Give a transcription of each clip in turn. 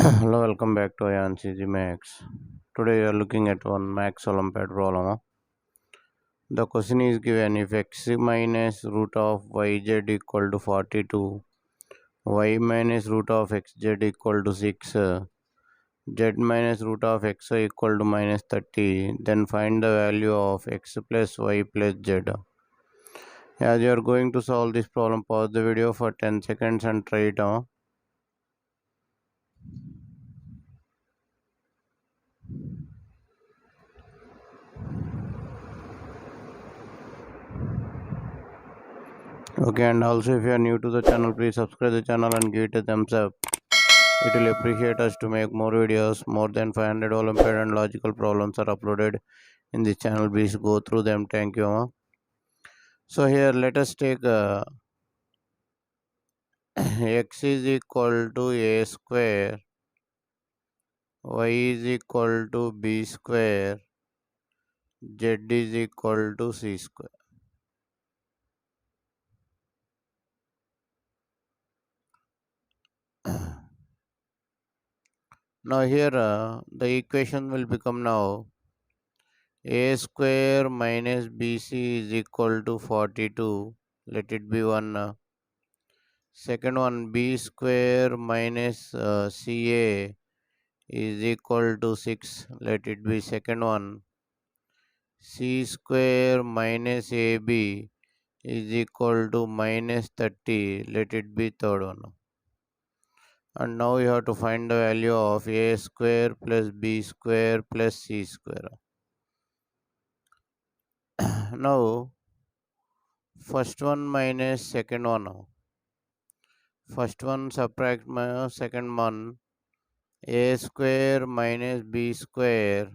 Hello, welcome back to ayaan'seasymaths. Today we are looking at one max Olympiad problem. The question is given if x minus root of yz equal to 42, y minus root of xz equal to 6, z minus root of xy equal to minus 30, then find the value of x plus y plus z. As you are going to solve this problem, pause the video for 10 seconds and try it on. Okay, and also if you are new to the channel, please subscribe the channel and give it a thumbs up. It will appreciate us to make more videos. More than 500 Olympiad and logical problems are uploaded in this channel. Please go through them. Thank you. So here let us take x is equal to a square, y is equal to b square, z is equal to c square. Now here the equation will become now a square minus bc is equal to 42. Let it be one. Second one, b square minus ca is equal to 6. Let it be second one. C square minus ab is equal to minus 30. Let it be third one. And now you have to find the value of a square plus b square plus c square. Now, first one minus second one. First one subtract my second one. A square minus b square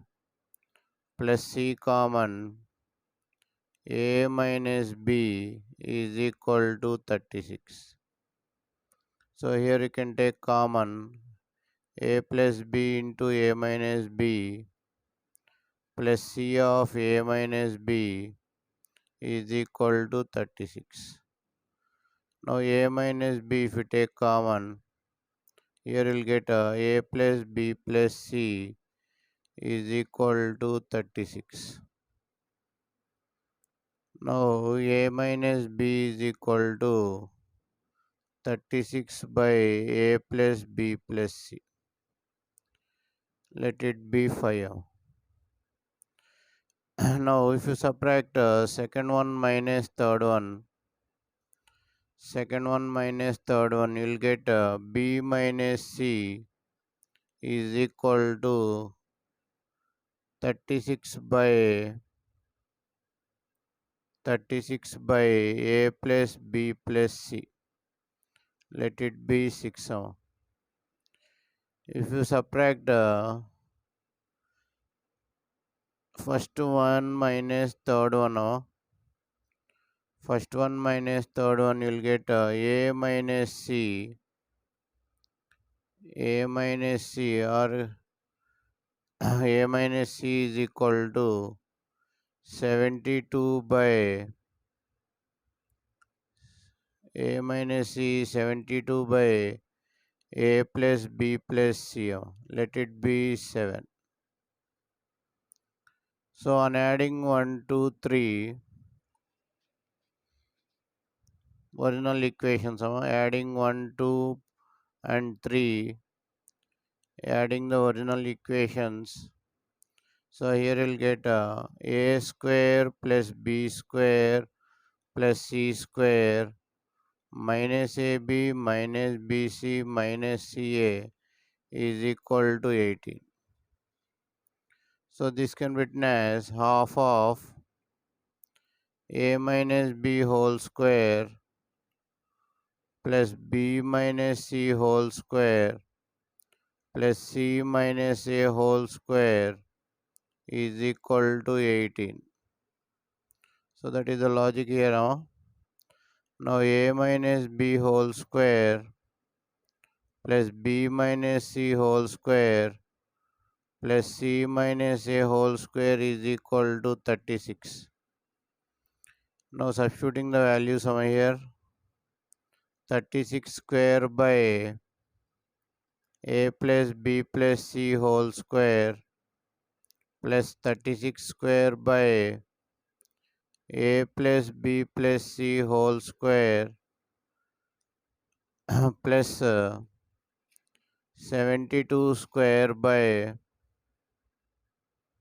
plus c common, a minus b is equal to 36. So here you can take common a plus b into a minus b plus c of a minus b is equal to 36. Now a minus b, if you take common, here you'll get a plus b plus c is equal to 36. Now a minus b is equal to 36 by a plus b plus c. Let it be 5. Now if you subtract second one minus third one, you'll get b minus c is equal to 36 by a plus b plus c. Let it be 6. If you subtract first one minus third one, you'll get a minus c or a minus c is equal to 72 by a minus c 72 by a plus b plus c. Let it be 7. So on adding 1, 2, 3 original equations, adding 1, 2 and 3, adding the original equations. So here you'll get a square plus b square plus c square minus ab minus bc minus ca is equal to 18. So this can be written as half of a minus b whole square plus b minus c whole square plus c minus a whole square is equal to 18. So that is the logic here. Now a minus b whole square plus b minus c whole square plus c minus a whole square is equal to 36. Now substituting the values over here, 36 square by a plus b plus c whole square plus 36 square by a plus b plus c whole square plus 72 square by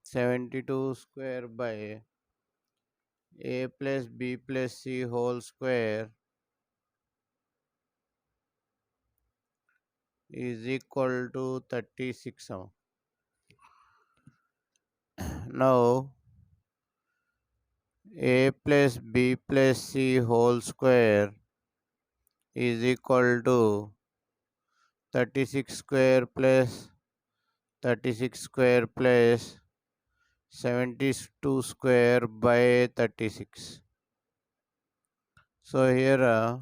72 square by a plus b plus c whole square is equal to 36. Now a plus b plus c whole square is equal to 36 square plus 36 square plus 72 square by 36. So here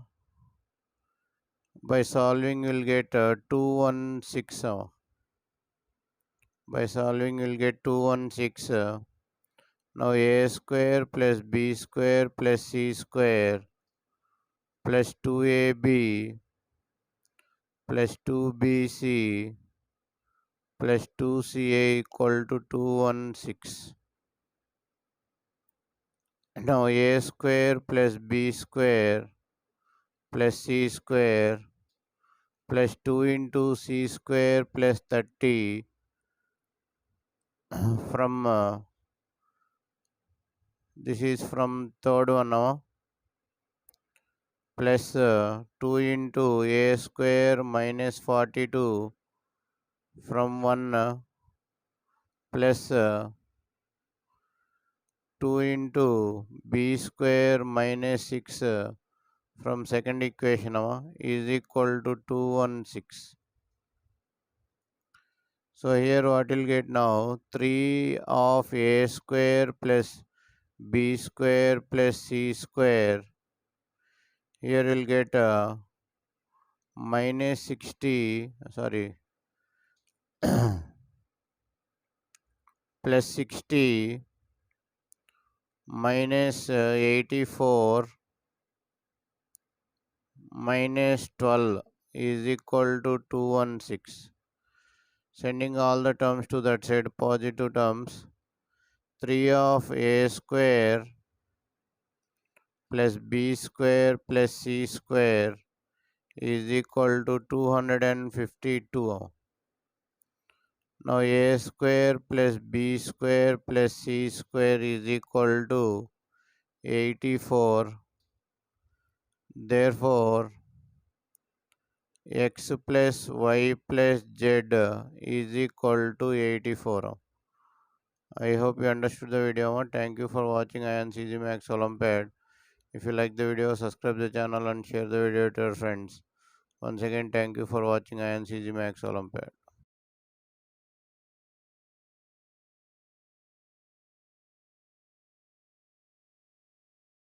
by solving we'll get 216. By solving we'll get 216. Now a square plus b square plus c square plus 2ab plus 2bc plus 2ca equal to 216. Now a square plus b square plus c square plus 2 into c square plus 30 from this is from third one plus 2 into a square minus 42 from 1 plus 2 into b square minus 6 from second equation is equal to 216. So here what we'll get now, 3 of a square plus b square plus c square. Here we'll get minus 60, sorry, plus 60 minus 84 minus 12 is equal to 216. Sending all the terms to that side, positive terms. 3 of a square plus b square plus c square is equal to 252. Now a square plus b square plus c square is equal to 84. Therefore, x plus y plus z is equal to 84. I hope you understood the video. Thank you for watching ayaan'seasymaths Olympiad. If you like the video, subscribe the channel and share the video to your friends. Once again, thank you for watching ayaan'seasymaths Olympiad.